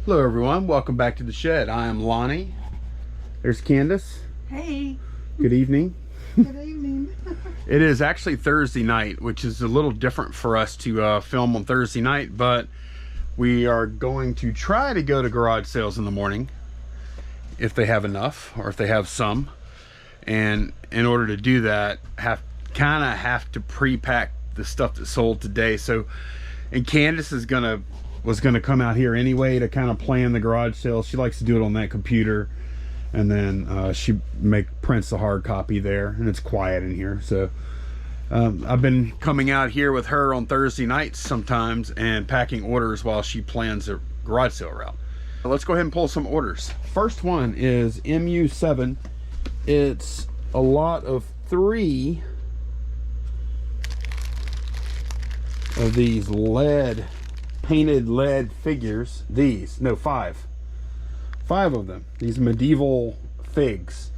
Hello everyone, welcome back to the shed. I am Lonnie. There's Candace. Hey. Good evening. Good evening. It is actually Thursday night, which is a little different for us to film on Thursday night, but we are going to try to go to garage sales in the morning if they have enough or if they have some. And in order to do that, have to pre-pack the stuff that sold today. So, and Candace was gonna come out here anyway to kind of plan the garage sale. She likes to do it on that computer, and then she prints the hard copy there, and it's quiet in here. So I've been coming out here with her on Thursday nights sometimes and packing orders while she plans the garage sale route. Let's go ahead and pull some orders. First one is MU7. It's a lot of 3 of these painted lead figures. Five of them. These medieval figs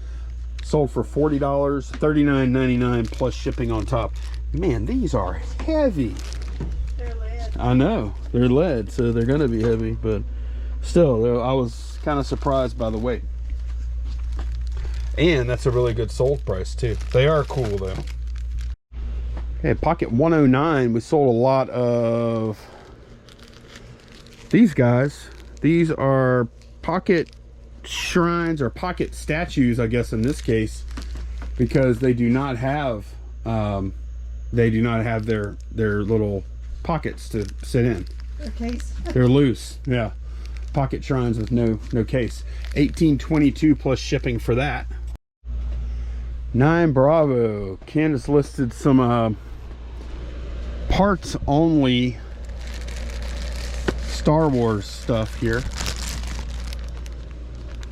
sold for $40, $39.99 plus shipping on top. Man, these are heavy. They're lead. I know they're lead, so they're gonna be heavy, but still, I was kind of surprised by the weight. And that's a really good sold price too. They are cool though. Okay, Pocket 109, we sold a lot of these guys. These are pocket shrines or pocket statues, I guess in this case, because they do not have their little pockets to sit in. Their case. They're loose. Yeah, pocket shrines with no case. $18.22 plus shipping for that. 9 Bravo. Candace listed some parts only Star Wars stuff here.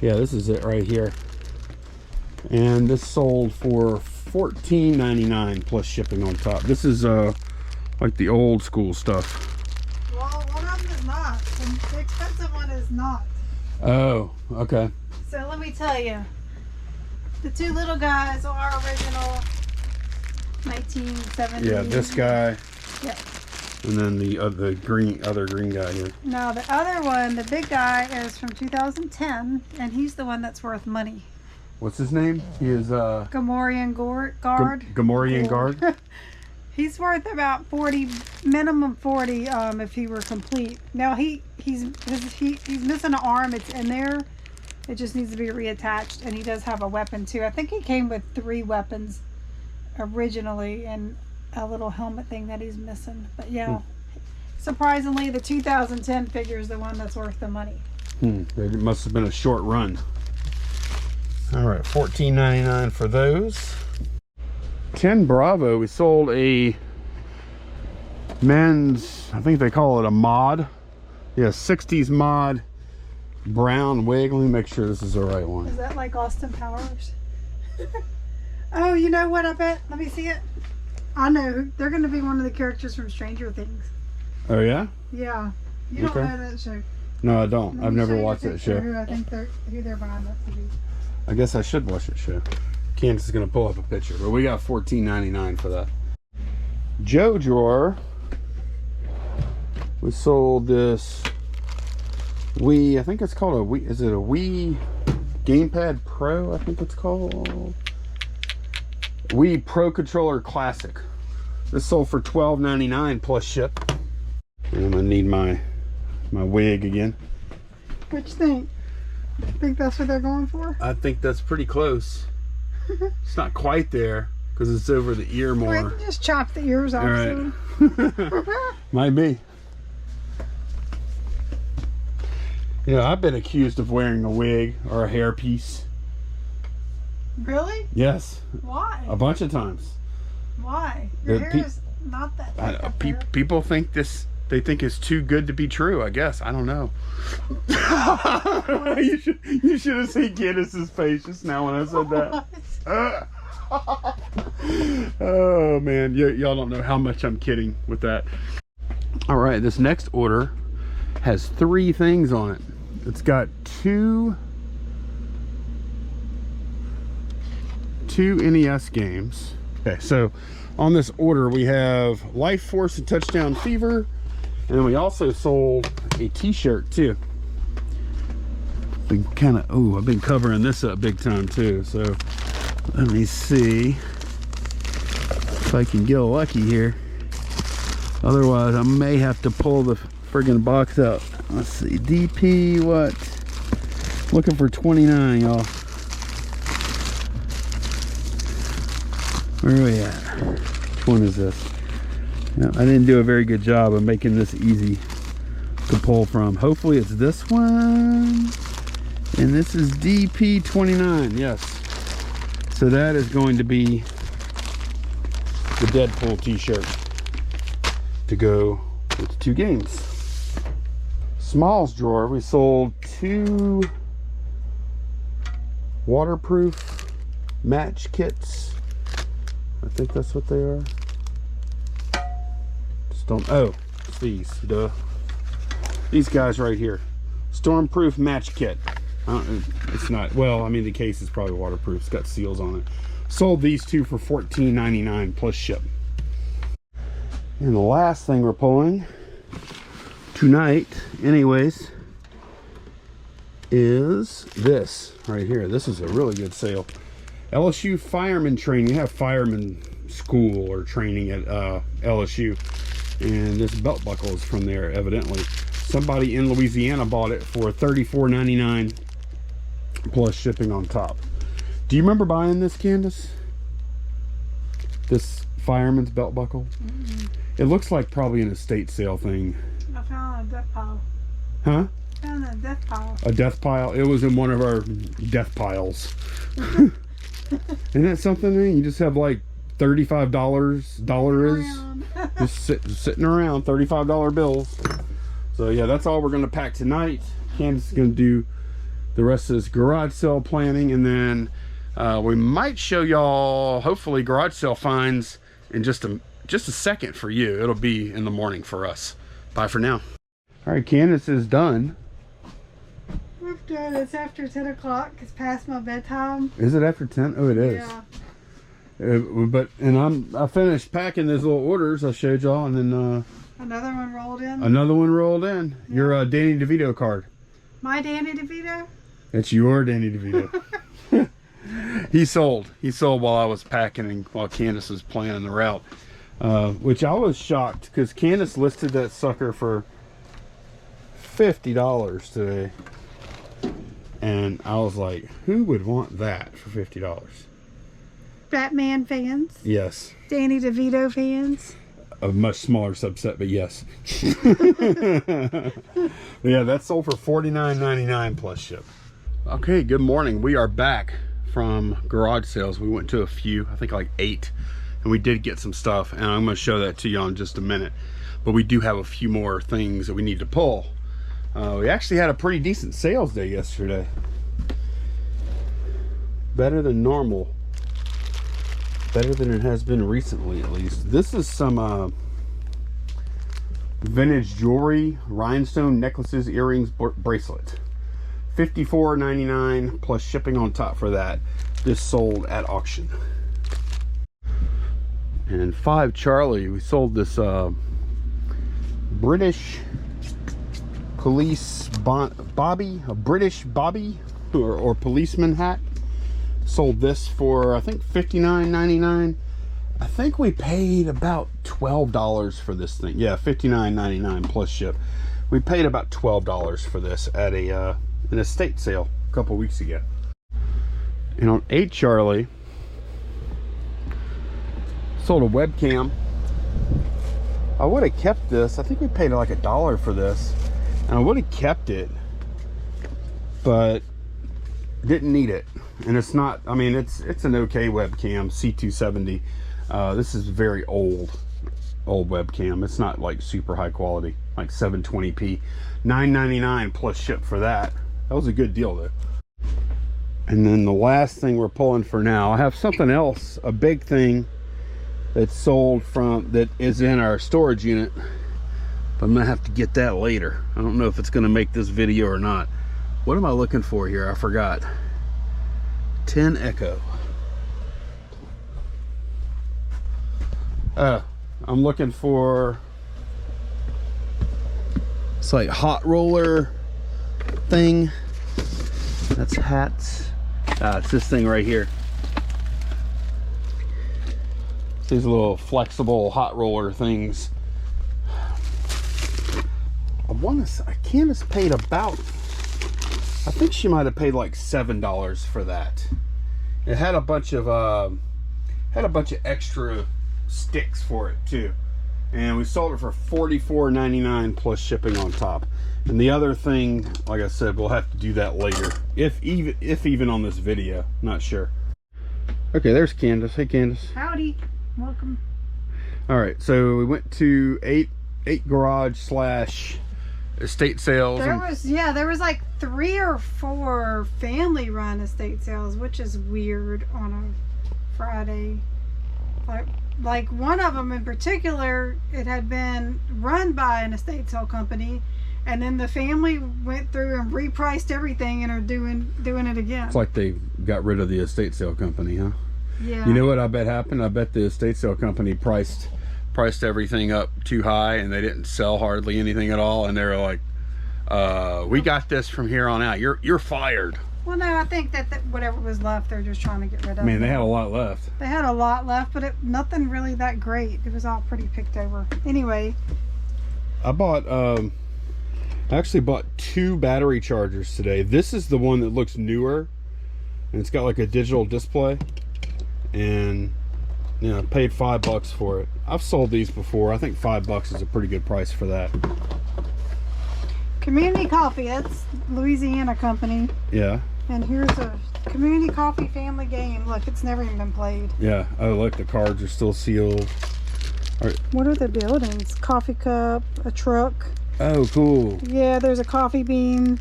Yeah, this is it right here. And this sold for $14.99 plus shipping on top. This is like the old school stuff. Well, one of them is not. The expensive one is not. Oh, okay. So let me tell you. The 2 little guys are original 1970. Yeah, this guy. Yeah. And then the other green guy here. No, the other one, the big guy, is from 2010, and he's the one that's worth money. What's his name? He is Gamorrean Guard. Gamorrean Guard. He's worth about 40, minimum 40, if he were complete. Now he's missing an arm. It's in there. It just needs to be reattached, and he does have a weapon too. I think he came with 3 weapons originally, and a little helmet thing that he's missing. But yeah, surprisingly, the 2010 figure is the one that's worth the money. It must have been a short run. All right, $14.99 for those. 10 Bravo. We sold a men's, I think they call it a mod. Yeah, 60s mod brown wig. Let me make sure this is the right one. Is that like Austin Powers? Oh, you know what? I bet. Let me see it. I know. They're going to be one of the characters from Stranger Things. Oh, yeah? Yeah. You don't know that show. No, I don't. I've never watched that show. Who I think who they're buying that to be. I guess I should watch that show. Candace is going to pull up a picture, but we got $14.99 for that. Joe Drawer. We sold this Wii, I think it's called a Wii, is it a Wii Gamepad Pro, I think it's called? Wii Pro Controller Classic. This sold for $12.99 plus ship. And I'm gonna need my wig again. What you think? Think that's what they're going for? I think that's pretty close. It's not quite there because it's over the ear more. Well, I can just chop the ears off. All right. Might be. You know, I've been accused of wearing a wig or a hairpiece. Really? Yes. Why? A bunch of times. Why? Your hair is not that people think this, they think it's too good to be true, I guess. I don't know. you should have seen Candace's face just now when I said that. Oh man, y'all don't know how much I'm kidding with that. All right, this next order has 3 things on it. It's got two NES games. Okay, so on this order we have Life Force and Touchdown Fever, and we also sold a t-shirt too. Been kind of, oh, I've been covering this up big time too. So let me see if I can get lucky here. Otherwise, I may have to pull the friggin' box out. Let's see, DP what? Looking for 29, y'all. Where are we at? Which one is this? Yeah, I didn't do a very good job of making this easy to pull from. Hopefully it's this one. And this is DP29, yes. So that is going to be the Deadpool T-Shirt to go with 2 games. Smalls drawer, we sold 2 waterproof match kits. I think that's what they are. Just don't, oh, it's these, duh. These guys right here. Stormproof match kit. It's not, well, I mean, the case is probably waterproof. It's got seals on it. Sold these 2 for $14.99 plus ship. And the last thing we're pulling tonight, anyways, is this right here. This is a really good sale. LSU fireman training. You have fireman school or training at LSU. And this belt buckle is from there, evidently. Somebody in Louisiana bought it for $34.99 plus shipping on top. Do you remember buying this, Candace? This fireman's belt buckle? Mm-hmm. It looks like probably an estate sale thing. I found a death pile. Huh? I found a death pile. A death pile? It was in one of our death piles. Isn't that something? You just have like $35 just sitting around, $35 bills. So yeah, that's all we're going to pack tonight. Candace is going to do the rest of this garage sale planning, and then we might show y'all hopefully garage sale finds in just a second for you. It'll be in the morning for us. Bye for now. All right, Candace is done. We're done. It's after 10 o'clock. It's past my bedtime. Is it after 10? Oh, it is. Yeah. I finished packing those little orders I showed y'all, and then another one rolled in. Another one rolled in. Yeah. Your Danny DeVito card. My Danny DeVito? It's your Danny DeVito. He sold while I was packing and while Candace was planning the route, which I was shocked because Candace listed that sucker for $50 today, and I was like, who would want that for $50? Batman fans? Yes. Danny DeVito fans? A much smaller subset, but yes. Yeah, that sold for $49.99 plus ship. Okay, good morning. We are back from garage sales. We went to a few, I think like 8, and we did get some stuff, and I'm going to show that to you in just a minute. But we do have a few more things that we need to pull. We actually had a pretty decent sales day yesterday. Better than normal. Better than it has been recently, at least. This is some vintage jewelry, rhinestone necklaces, earrings, bracelet. $54.99 plus shipping on top for that. This sold at auction. And 5 Charlie, we sold this British police bobby, a British bobby or policeman hat. Sold this for, I think, $59.99. I think we paid about $12 for this thing. Yeah, $59.99 plus ship. We paid about $12 for this at an estate sale a couple weeks ago. And on 8 Charlie, sold a webcam. I would have kept this. I think we paid like $1 for this, and I would have kept it, but didn't need it. And it's not, I mean, it's an okay webcam, C270. This is very old webcam. It's not like super high quality, like 720p. $9.99 plus ship for that. That was a good deal though. And then the last thing we're pulling for now, I have something else, a big thing that's sold that is in our storage unit, but I'm gonna have to get that later. I don't know if it's gonna make this video or not. What am I looking for here? I forgot. 10 Echo. I'm looking for, it's like hot roller thing. That's hats. It's this thing right here. These little flexible hot roller things. Candace paid about, I think she might have paid like $7 for that. It had a bunch of extra sticks for it too, and we sold it for $44.99 plus shipping on top. And the other thing, like I said, we'll have to do that later, if even on this video, not sure. Okay, there's Candace. Hey Candace. Howdy, welcome. All right, so we went to 8 garage / estate sales. There was like 3 or 4 family run estate sales, which is weird on a Friday. Like one of them in particular, it had been run by an estate sale company, and then the family went through and repriced everything and are doing it again. It's like they got rid of the estate sale company, huh? Yeah. You know what I bet happened? I bet the estate sale company priced everything up too high, and they didn't sell hardly anything at all, and they're like, we got this from here on out. You're fired. Well, no, I think that whatever was left, they're just trying to get rid of. I mean, they had a lot left. They had a lot left, but nothing really that great. It was all pretty picked over. Anyway, I actually bought 2 battery chargers today. This is the one that looks newer, and it's got like a digital display, and I paid $5 for it. I've sold these before. I think $5 is a pretty good price for that. Community Coffee, that's Louisiana company. Yeah. And here's a Community Coffee family game. Look, it's never even been played. Yeah. Oh, look, the cards are still sealed. All right. What are the buildings? Coffee cup, a truck. Oh, cool. Yeah, there's a coffee bean.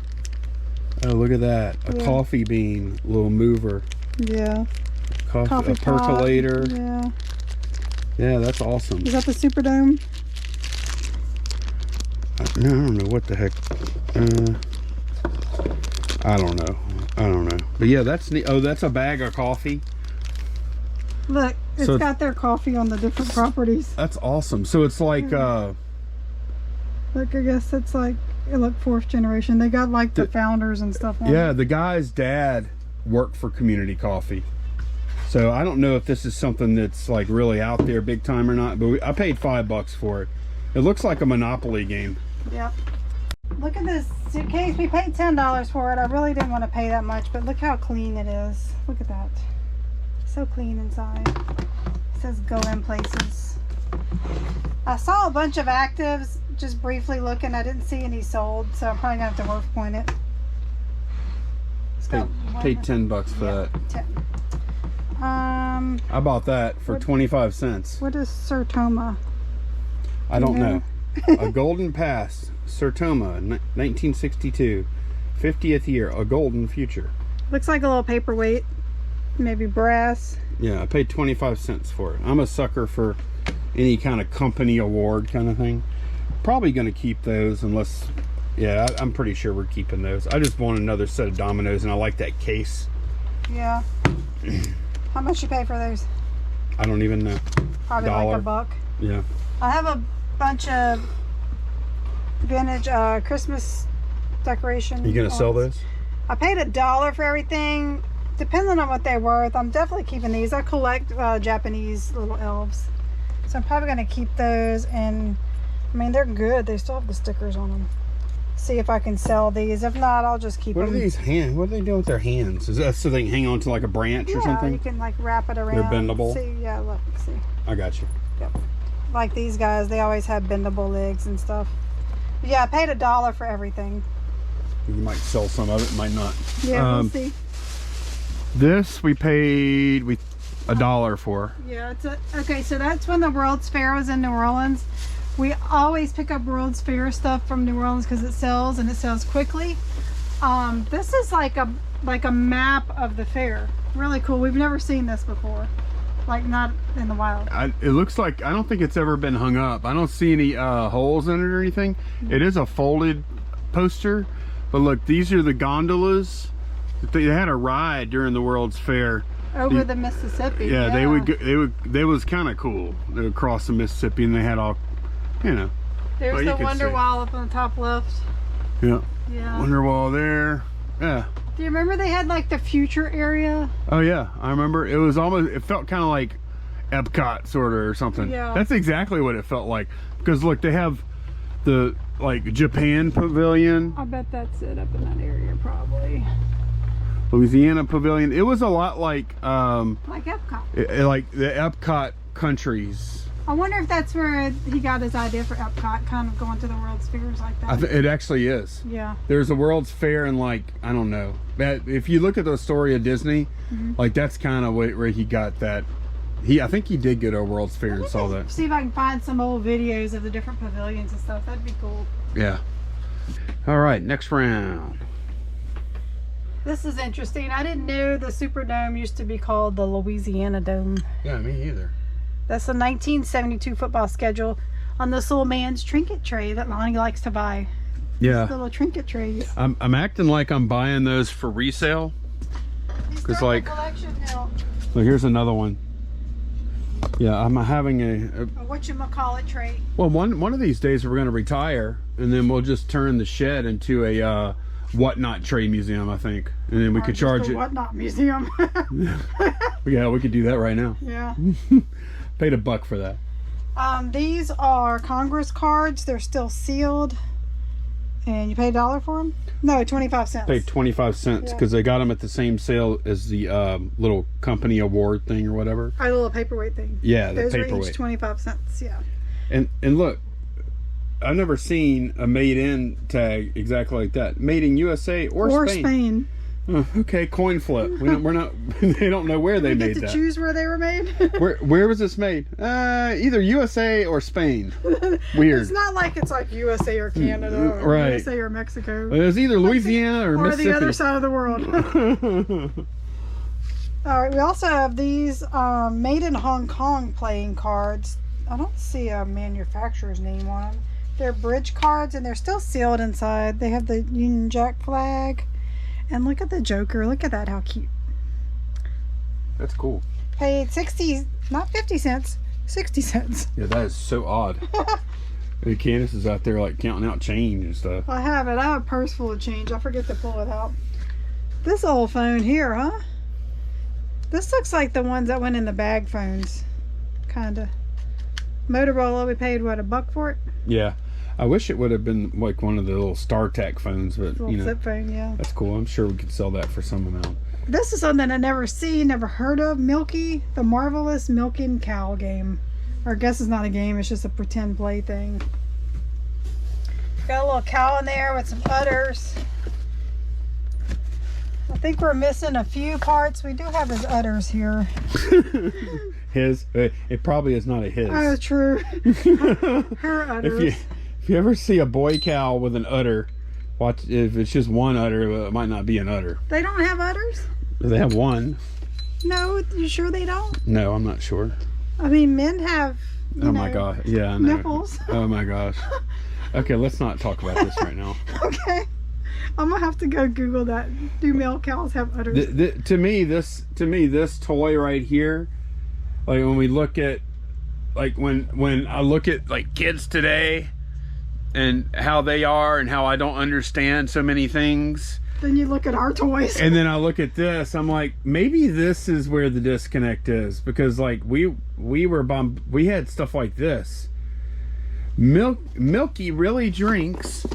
Oh, look at that. A coffee bean, little mover. Yeah. Coffee a percolator. Pot. Yeah. Yeah, that's awesome. Is that the Superdome? No, I don't know what the heck. I don't know. But yeah, that's neat. Oh, that's a bag of coffee. Look, it's got their coffee on the different properties. That's awesome. So it's like look, I guess it's like, look, 4th generation. They got like the founders and stuff on it. The guy's dad worked for Community Coffee. So I don't know if this is something that's like really out there big time or not, but I paid $5 for it. It looks like a Monopoly game. Yep. Look at this suitcase. We paid $10 for it. I really didn't want to pay that much, but look how clean it is. Look at that. So clean inside. It says go in places. I saw a bunch of actives just briefly looking. I didn't see any sold, so I'm probably going to have to worth point it. Paid $10 for that. 10. I bought that for 25 cents. What is Sertoma? I don't know. A golden past, Sertoma, 1962, 50th year, a golden future. Looks like a little paperweight, maybe brass. Yeah, I paid 25 cents for it. I'm a sucker for any kind of company award kind of thing. Probably going to keep those unless, yeah, I'm pretty sure we're keeping those. I just want another set of dominoes, and I like that case. Yeah. How much you pay for those? I don't even know. Probably like $1. Yeah. I have a bunch of vintage Christmas decoration. You gonna sell those? I paid $1 for everything. Depending on what they're worth, I'm definitely keeping these. I collect Japanese little elves, so I'm probably gonna keep those. And I mean, they're good. They still have the stickers on them. See if I can sell these. If not, I'll just keep them. What are these hands? What are they doing with their hands? Is that so they can hang on to like a branch or something? Yeah, you can like wrap it around. They're bendable. See, yeah, look, see. I got you. Yep. Like these guys, they always have bendable legs and stuff. But yeah, I paid $1 for everything. You might sell some of it, might not. Yeah, we'll see. This we paid $1 for. Yeah, it's okay. So that's when the World's Fair was in New Orleans. We always pick up World's Fair stuff from New Orleans because it sells, and it sells quickly. This is like a map of the fair. Really cool. We've never seen this before. Like not in the wild. It looks like, I don't think it's ever been hung up. I don't see any holes in it or anything. It is a folded poster, but look, these are the gondolas. They had a ride during the World's Fair over the Mississippi. Yeah, they was kind of cool. They would cross the Mississippi, and they had all, you know. There's the Wonder Wall up on the top left. Yeah. Yeah. Wonder Wall there. Yeah. Do you remember they had like the future area? Oh yeah, I remember. It was almost, it felt kind of like Epcot sort of or something. Yeah. That's exactly what it felt like. Because look, they have the like Japan pavilion, I bet that's it up in that area probably. Louisiana pavilion. It was a lot like Like Epcot. like the Epcot countries. I wonder if that's where he got his idea for Epcot, kind of going to the World's Fairs like that. It actually is. Yeah. There's a World's Fair and like, I don't know. That if you look at the story of Disney, like that's kind of where he got that. I think he did go to a World's Fair and saw that. See if I can find some old videos of the different pavilions and stuff. That'd be cool. Yeah. All right, next round. This is interesting. I didn't know the Superdome used to be called the Louisiana Dome. Yeah, me either. That's the 1972 football schedule on this little man's trinket tray that Lonnie likes to buy. Yeah. These little trinket trays. I'm acting like I'm buying those for resale. He's 'Cause, starting like- a collection now. Look, here's another one. Yeah, I'm having a A whatchamacallit tray. well, one of these days we're going to retire, and then we'll just turn the shed into a whatnot tray museum, I think, and then we Or could just charge a it. whatnot museum. Yeah, we could do that right now. Yeah. Paid $1 for that. These are Congress cards. They're still sealed. And you paid $1 for them? No, 25 cents. Paid 25 cents Yeah. because they got them at the same sale as the little company award thing or whatever. Our little paperweight thing. Yeah, the Those were paperweight. each 25 cents. Yeah. And look, I've never seen a made in tag exactly like that. Made in USA or Spain. Oh, okay, coin flip. We're not. They don't know where they We made get to that. choose where they were made. Where was this made? Either USA or Spain. Weird. It's not like it's like USA or Canada or Right. USA or Mexico. It was either Louisiana or Mississippi. the other side of the world. All right, we also have these made in Hong Kong playing cards. I don't see a manufacturer's name on them. They're bridge cards and they're still sealed inside. They have the Union Jack flag. And look at the Joker. Look at that, how cute. That's cool. Paid 60, not 50 cents, 60 cents. Yeah, that is so odd. And Candace is out there like counting out change and stuff. I have it. I have a purse full of change. I forget to pull it out. This old phone here, huh? This looks like the ones that went in the bag phones. Kinda. Motorola, we paid what, $1 for it? Yeah. I wish it would have been like one of the little StarTAC phones, but Little you know, flip phone, yeah. that's cool. I'm sure we could sell that for some amount. This is something I've never seen, never heard of. Milky, the marvelous milking cow game. Or I guess it's not a game, it's just a pretend play thing. Got a little cow in there with some udders. I think we're missing a few parts. We do have his udders here. His? It probably is not a his. Oh, true. Her udders. If you ever see a boy cow with an udder, watch. If it's just one udder, it might not be an udder. They don't have udders? They have one. No, you sure they don't? No, I'm not sure. I mean, men have, Oh my gosh. Yeah, I know. nipples. Oh my gosh. Okay, let's not talk about this right now. Okay. I'm gonna have to go Google that. Do male cows have udders? To me, this toy right here, like when we look at, like when I look at like kids today, and how they are and how I don't understand so many things. Then you look at our toys. And then I look at this, I'm like, maybe this is where the disconnect is, because like we had stuff like this. Milky really drinks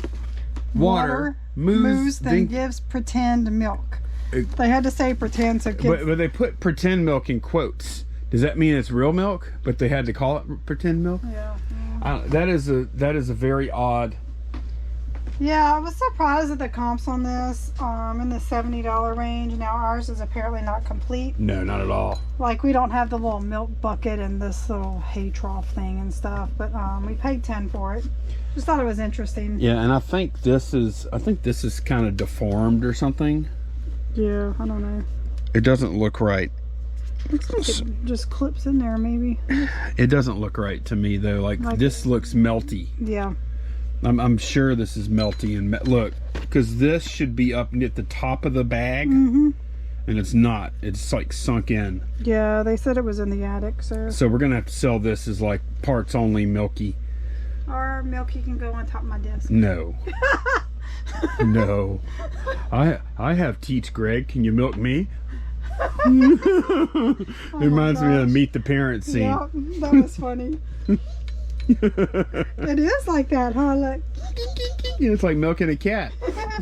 water, moves, then gives pretend milk. They had to say pretend so kids. But they put pretend milk in quotes. Does that mean it's real milk? But they had to call it pretend milk. Yeah. That is a very odd. Yeah, I was surprised at the comps on this. In the $70 range. Now ours is apparently not complete. No, not at all. Like we don't have the little milk bucket and this little hay trough thing and stuff. But we paid $10 for it. Just thought it was interesting. Yeah, and I think this is kind of deformed or something. Yeah, I don't know. It doesn't look right. Looks like it just clips in there, maybe. It doesn't look right to me though. Like this looks melty. Yeah. I'm sure this is melty and look, because this should be up at the top of the bag, Mm-hmm. and it's not. It's like sunk in. Yeah, they said it was in the attic, so. So we're gonna have to sell this as like parts only Milky. Or Milky can go on top of my desk. No. No. I have teats, Greg. Can you milk me? It reminds me of Meet the Parents scene. Yeah, that was funny. It is like that, huh? Look. It's like milking a cat.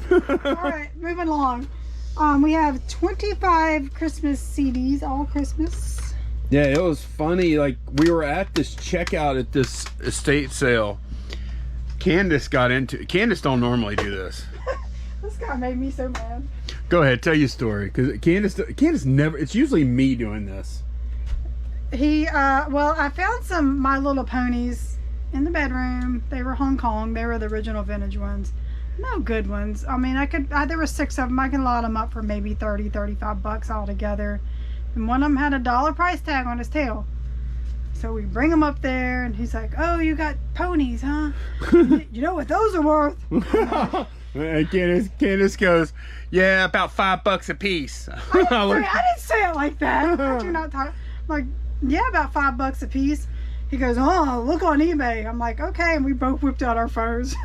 All right, moving along. We have 25 Christmas CDs, all Christmas. Yeah, it was funny. Like, we were at this checkout at this estate sale. Candace got into it. Candace don't normally do this. This guy made me so mad. Go ahead, tell your story. Because Candace never, it's usually me doing this. Well, I found some My Little Ponies in the bedroom. They were Hong Kong. They were the original vintage ones. No good ones. I mean, there were 6 of them. I could lot them up for maybe 30, 35 bucks altogether. And one of them had a $1 price tag on his tail. So we bring him up there, and he's like, "Oh, you got ponies, huh? You know what those are worth?" And Candace goes, "Yeah, about $5 a piece." I didn't say it like that. I do not talk. I'm like, "Yeah, about $5 a piece." He goes, "Oh, look on eBay." I'm like, "Okay," and we both whipped out our phones.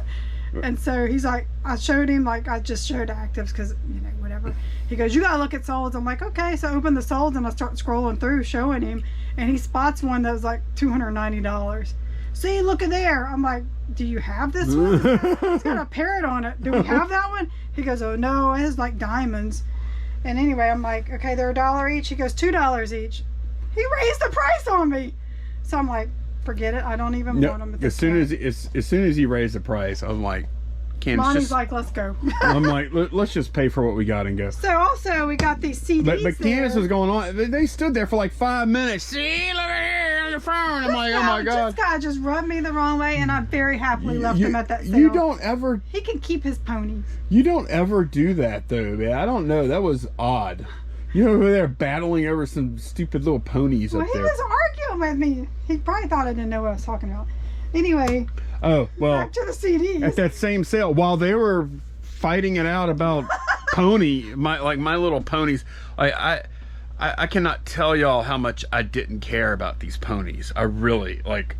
And so he's like, I showed him, like, I just showed actives because, you know, whatever. He goes, "You gotta look at solds." I'm like, "Okay." So I open the solds and I start scrolling through, showing him, and he spots one that was like $290. "See, look at there." I'm like, "Do you have this one? It's got a parrot on it. Do we have that one?" He goes, "Oh no, it has like diamonds." And anyway, I'm like, "Okay, they're $1 each." He goes, $2 each. He raised the price on me. So I'm like, forget it. I don't even want them at this point. As soon as he raised the price, I'm like, Candace, Lonnie's like, "Let's go." I'm like, let's just pay for what we got and go. So also we got these CDs. But Candace was going on. They stood there for like 5 minutes. "See, look at here on your phone." I'm like, "Oh my god!" This guy just rubbed me the wrong way, and I very happily left him at that sale. You don't ever. He can keep his ponies. You don't ever do that though, man. I don't know. That was odd. You over there battling over some stupid little ponies up there. He was arguing with me. He probably thought I didn't know what I was talking about. Anyway. Oh, well. Back to the CDs. At that same sale, while they were fighting it out about My Little Ponies, I cannot tell y'all how much I didn't care about these ponies. I really, like,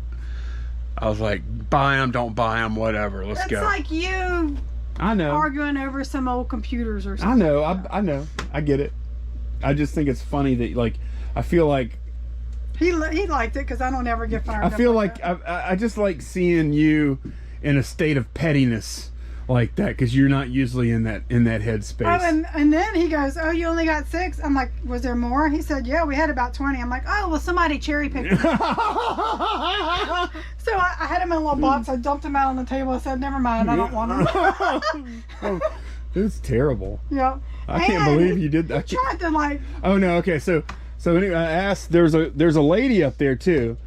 I was like, buy them, don't buy them, whatever. Let's go. It's like you I know. arguing over some old computers or something. I know. I get it. I just think it's funny that, like, I feel like he liked it because I don't ever get fired. I feel like I just like seeing you in a state of pettiness like that because you're not usually in that headspace. Oh, and then he goes, "Oh, you only got 6?" I'm like, "Was there more?" He said, "Yeah, we had about 20." I'm like, "Oh, well, somebody cherry picked them." So I had him in a little box. I dumped him out on the table. I said, "Never mind, I don't want them." Oh, it's terrible. Yeah. I can't believe you did that. Tried to, like. Oh no. Okay. So anyway, I asked. There's a lady up there too,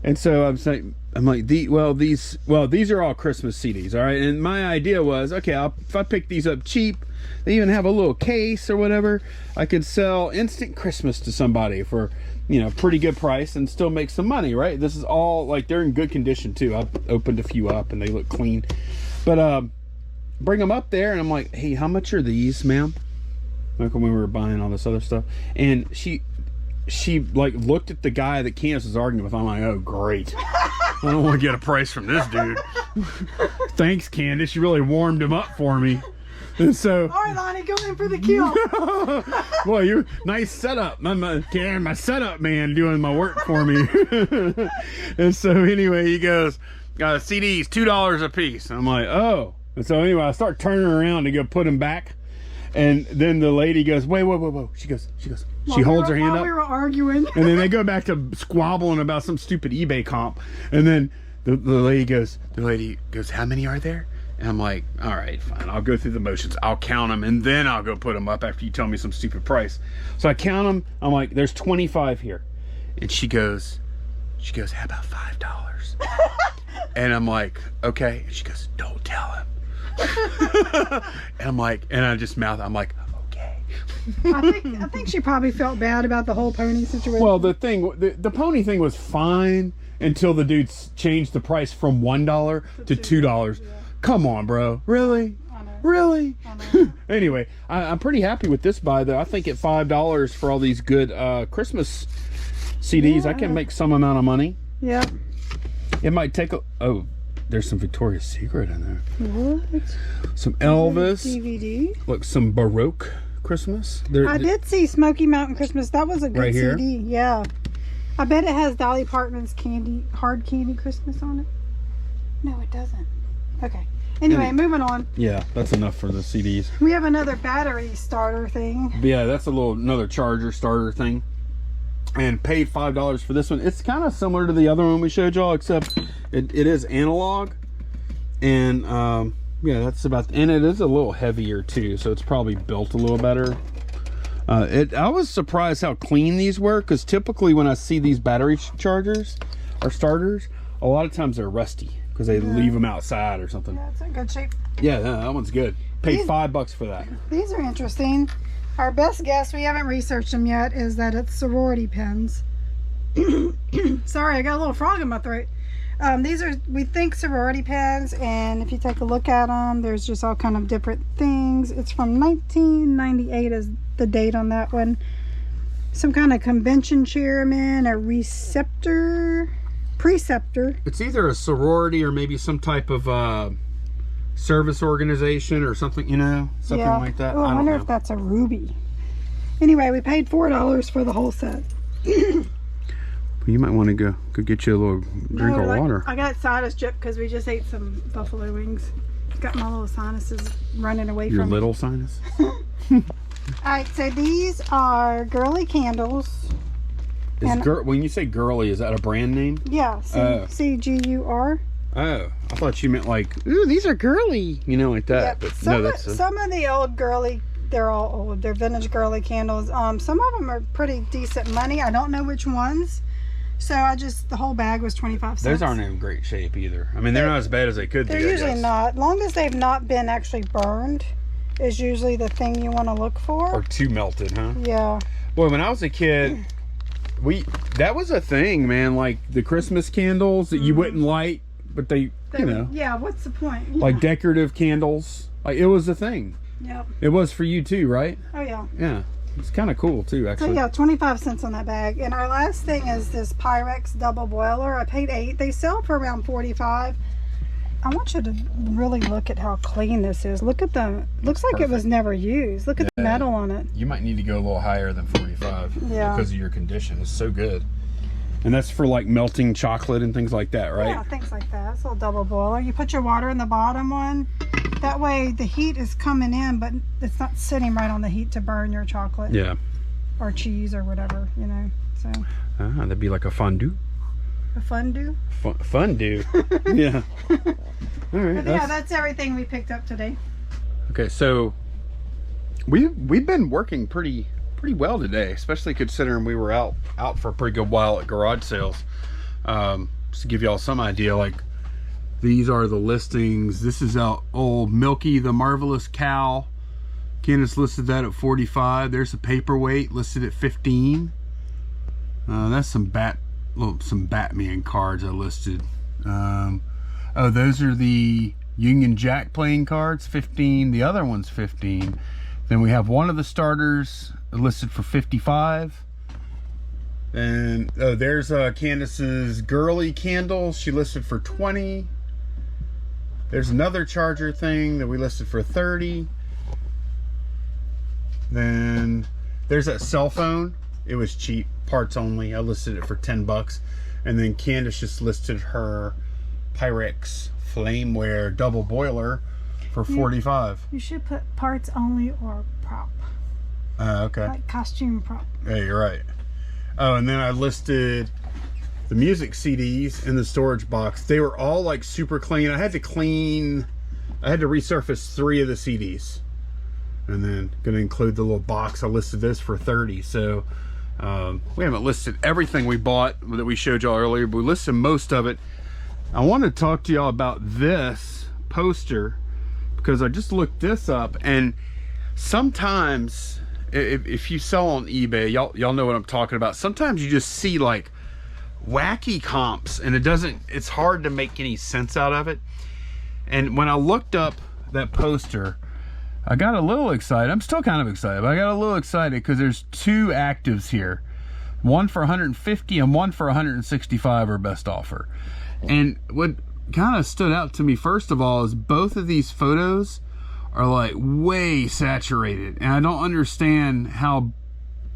and so I'm like, these are all Christmas CDs, all right. And my idea was, okay, if I pick these up cheap, they even have a little case or whatever, I could sell instant Christmas to somebody for, you know, pretty good price and still make some money, right? This is all, like, they're in good condition too. I opened a few up and they look clean, but bring them up there and I'm like, "Hey, how much are these, ma'am?" Like when we were buying all this other stuff, and she like looked at the guy that Candace was arguing with. I'm like, "Oh great, I don't want to get a price from this dude." Thanks, Candace, you really warmed him up for me. And so, all right, Lonnie, go in for the kill. Well, you nice setup. My setup man doing my work for me. And so anyway, he goes, "CDs $2 a piece." I'm like, "Oh." And so anyway, I start turning around to go put him back. And then the lady goes, "Wait, whoa." She goes. She holds her hand up. We were arguing. And then they go back to squabbling about some stupid eBay comp. And then the lady goes, "How many are there?" And I'm like, "All right, fine. I'll go through the motions. I'll count them, and then I'll go put them up after you tell me some stupid price." So I count them. I'm like, "There's 25 here." And she goes, "How about $5?" And I'm like, "Okay." And she goes, "Don't tell him." And I'm like, and I just mouth, I'm like, "Okay." I think she probably felt bad about the whole pony situation. Well, the pony thing was fine until the dude changed the price from $1 to $2. Yeah. Come on, bro. Really? I know. Really? I know. Anyway, I'm pretty happy with this buy though. I think at $5 for all these good Christmas CDs, I can make some amount of money. Yeah. It might take there's some Victoria's Secret in there. What? Some Elvis. DVD. Look, some Baroque Christmas. I did see Smoky Mountain Christmas. That was a good Right here? CD. Yeah. I bet it has Dolly Parton's Hard Candy Christmas on it. No, it doesn't. Okay. Anyway, moving on. Yeah, that's enough for the CDs. We have another battery starter thing. But yeah, that's another charger starter thing. And paid $5 for this one. It's kind of similar to the other one we showed y'all, except it is analog. And yeah, that's about, and it is a little heavier too, so it's probably built a little better. I was surprised how clean these were, because typically when I see these battery chargers or starters, a lot of times they're rusty because they leave them outside or something. Yeah, it's in good shape. Yeah, that one's good. Paid $5 for that. These are interesting. Our best guess, we haven't researched them yet, is that it's sorority pins. Sorry, I got a little frog in my throat. These are, we think, sorority pins, and if you take a look at them, there's just all kind of different things. It's from 1998 is the date on that one. Some kind of convention chairman, a preceptor. It's either a sorority or maybe some type of service organization or something, you know, something like that. Oh, I wonder if that's a ruby. Anyway, we paid $4 for the whole set. You might want to go get you a little drink of water. I got sinus drip because we just ate some buffalo wings. Got my little sinuses running away from me. Your little sinus? Alright, so these are girly candles. When you say girly, is that a brand name? Yeah, C-G-U-R. Oh, I thought you meant like, ooh, these are girly, you know, like that. Yep. But some, no, that's some of the old girly, they're all old. They're vintage girly candles. Some of them are pretty decent money. I don't know which ones. So the whole bag was 25 cents. Those aren't in great shape either. I mean, they're not as bad as they could be. They're usually not. Long as they've not been actually burned is usually the thing you want to look for. Or too melted, huh? Yeah. Boy, when I was a kid, that was a thing, man. Like the Christmas candles that you wouldn't light, but they you know. Yeah, what's the point? Yeah. Like decorative candles. Like it was a thing. Yep. It was for you too, right? Oh, yeah. Yeah. It's kind of cool too, actually. So yeah, 25 cents on that bag. And our last thing is this Pyrex double boiler. I paid $8. They sell for around 45. I want you to really look at how clean this is. Look at looks like it was never used. Look at the metal on it. You might need to go a little higher than 45 because of your condition. It's so good. And that's for like melting chocolate and things like that, right? Yeah, things like that. It's a little double boiler. You put your water in the bottom one. That way the heat is coming in, but it's not sitting right on the heat to burn your chocolate. Yeah. Or cheese or whatever, you know. So. That'd be like a fondue. A fondue? Fondue. Yeah. All right. But yeah, that's everything we picked up today. Okay, so we've been working pretty well today, especially considering we were out for a pretty good while at garage sales. Just to give y'all some idea, like these are the listings. This is out old Milky, the Marvelous Cow. Candace listed that at 45. There's a paperweight listed at 15. That's some Batman cards I listed. Oh, those are the Union Jack playing cards, 15. The other one's 15. Then we have one of the starters listed for 55. And there's Candace's girly candles. She listed for 20. There's another charger thing that we listed for 30. Then there's that cell phone. It was cheap, parts only. I listed it for 10 bucks. And then Candace just listed her Pyrex Flameware double boiler for 45. You should put parts only or prop. Okay. Like costume prop. Yeah, you're right. Oh, and then I listed the music CDs in the storage box. They were all like super clean. I had to resurface 3 of the CDs. And then gonna include the little box. I listed this for 30. So we haven't listed everything we bought that we showed y'all earlier, but we listed most of it. I want to talk to y'all about this poster because I just looked this up, and sometimes if you sell on eBay, y'all know what I'm talking about. Sometimes you just see like wacky comps and it's hard to make any sense out of it. And when I looked up that poster, I got a little excited. I'm still kind of excited, but I got a little excited because there's 2 actives here. One for 150 and one for 165 are best offer. And kind of stood out to me first of all is both of these photos are like way saturated, and I don't understand how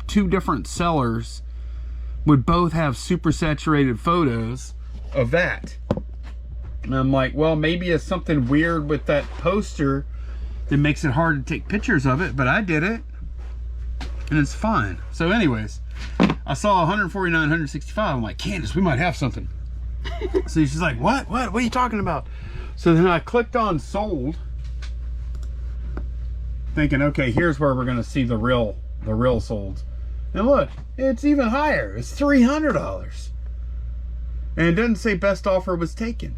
two different sellers would both have super saturated photos of that. And I'm like, well, maybe it's something weird with that poster that makes it hard to take pictures of it, but I did it and it's fine. So anyways, I saw 149, 165. I'm like, Candace, we might have something. So she's like, what are you talking about? So then I clicked on sold, thinking, okay, here's where we're gonna see the real solds. And look, it's even higher. It's $300. And it doesn't say best offer was taken.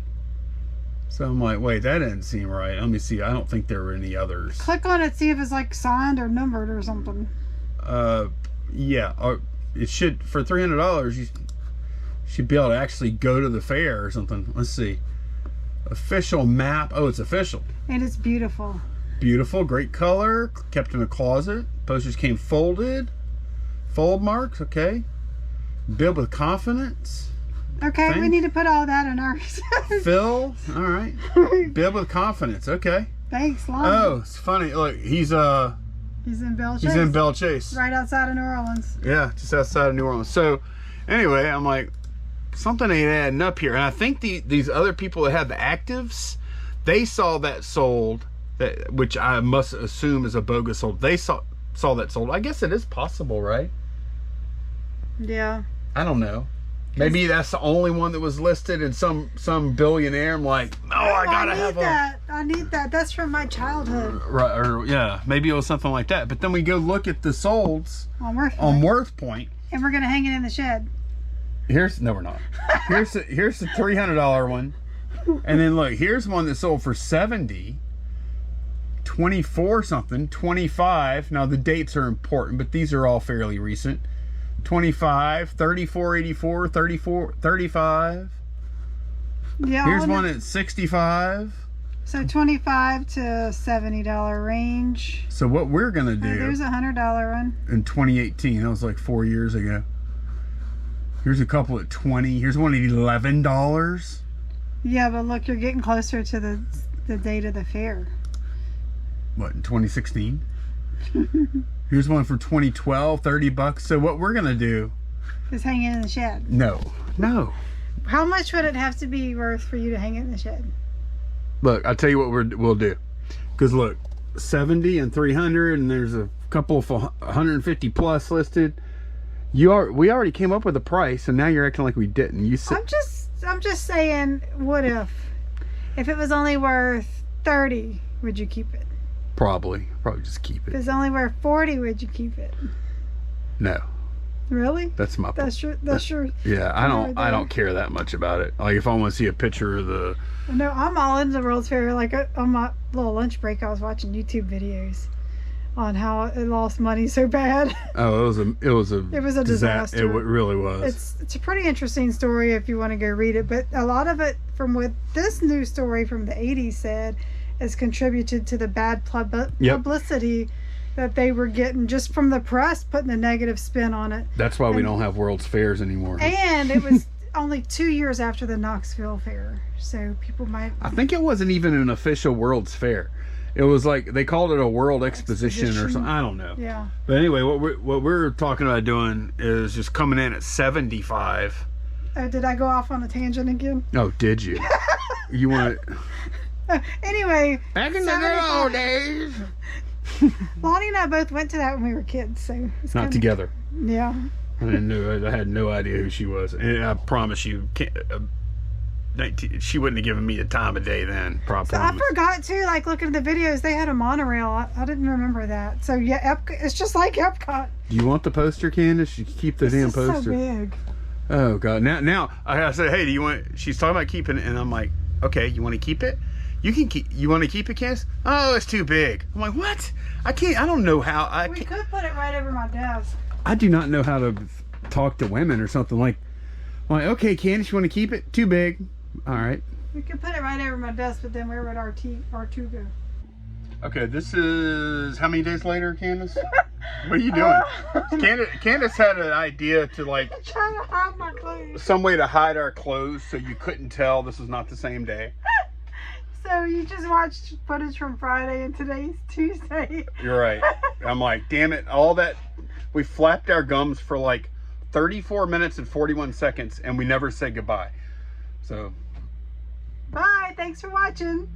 So I'm like, wait, that didn't seem right. Let me see. I don't think there were any others. Click on it, see if it's like signed or numbered or something. Yeah. It should, for $300, you should be able to actually go to the fair or something. Let's see. Official map. Oh, it's official. And it's beautiful. Beautiful, great color, kept in a closet. Posters came folded. Fold marks, okay. Build with confidence. Okay, we need to put all that in ours. Fill, all right. Build with confidence, okay. Thanks, Lon. Oh, it's funny. Look, he's in Belle Chase. He's in Belle Chase. Right outside of New Orleans. Yeah, just outside of New Orleans. So, anyway, I'm like, something ain't adding up here. And I think these other people that had the actives, they saw that sold, which I must assume is a bogus sold. They saw that sold. I guess it is possible, right? Yeah. I don't know. Maybe that's the only one that was listed, and some billionaire. I'm like, no, I gotta have that. I need that. That's from my childhood. Right, or yeah, maybe it was something like that. But then we go look at the solds on Worth Point, and we're gonna hang it in the shed. No, we're not. Here's the $300 one, and then look, here's one that sold for 70. 24 something, 25. Now the dates are important, but these are all fairly recent. 25, 34.84, 34, 35. Yeah. Here's one at 65. So $25 to $70 range. So what we're gonna do? There's a $100 one. In 2018, that was like 4 years ago. Here's a couple at 20. Here's one at $11. Yeah, but look, you're getting closer to the date of the fair. What, in 2016? Here's one for 2012, $30. So what we're gonna do is hang it in the shed. No. How much would it have to be worth for you to hang it in the shed? Look, I'll tell you what we'll do. Because look, 70 and 300, and there's a couple for 150 plus listed. We already came up with a price, and now you're acting like we didn't. I'm just saying, what if it was only worth 30, would you keep it? Probably just keep it. If it's only worth 40, would you keep it? No. Really? That's my. That's your. Yeah, I don't care that much about it. Like if I want to see a picture of the. No, I'm all into the World's Fair. Like on my little lunch break, I was watching YouTube videos on how it lost money so bad. Oh, it was a disaster. It really was. It's a pretty interesting story if you want to go read it. But a lot of it, from what this news story from the 80s said, has contributed to the bad publicity that they were getting just from the press putting a negative spin on it. That's why we don't have World's Fairs anymore. And it was only 2 years after the Knoxville Fair, so people might. I think it wasn't even an official World's Fair. It was like they called it a World Exposition or something. I don't know. Yeah. But anyway, what we're talking about doing is just coming in at 75. Did I go off on a tangent again? Oh, did you? You want to? Anyway, back in the good old days. Lonnie and I both went to that when we were kids, so it's not together. Yeah. I had no idea who she was, and I promise you, she wouldn't have given me the time of day then. So I forgot to looking at the videos. They had a monorail. I didn't remember that. So yeah, it's just like Epcot. Do you want the poster, Candace? You keep the damn poster. So big. Oh God! Now I said, hey, do you want? She's talking about keeping it, and I'm like, okay, you want to keep it? You can keep. You want to keep it, Candace? Oh, it's too big. I'm like, what? I can't. I don't know how. We could put it right over my desk. I do not know how to talk to women or something like. I'm like, okay, Candace, you want to keep it? Too big. All right. We could put it right over my desk, but then where would R2 go? Okay, this is how many days later, Candace? What are you doing? Candace had an idea to like I'm trying to hide my clothes. some way to hide our clothes so you couldn't tell this was not the same day. So you just watched footage from Friday and today's Tuesday. You're right. I'm like, damn it, all that we flapped our gums for like 34 minutes and 41 seconds and we never said goodbye. So Bye. Thanks for watching.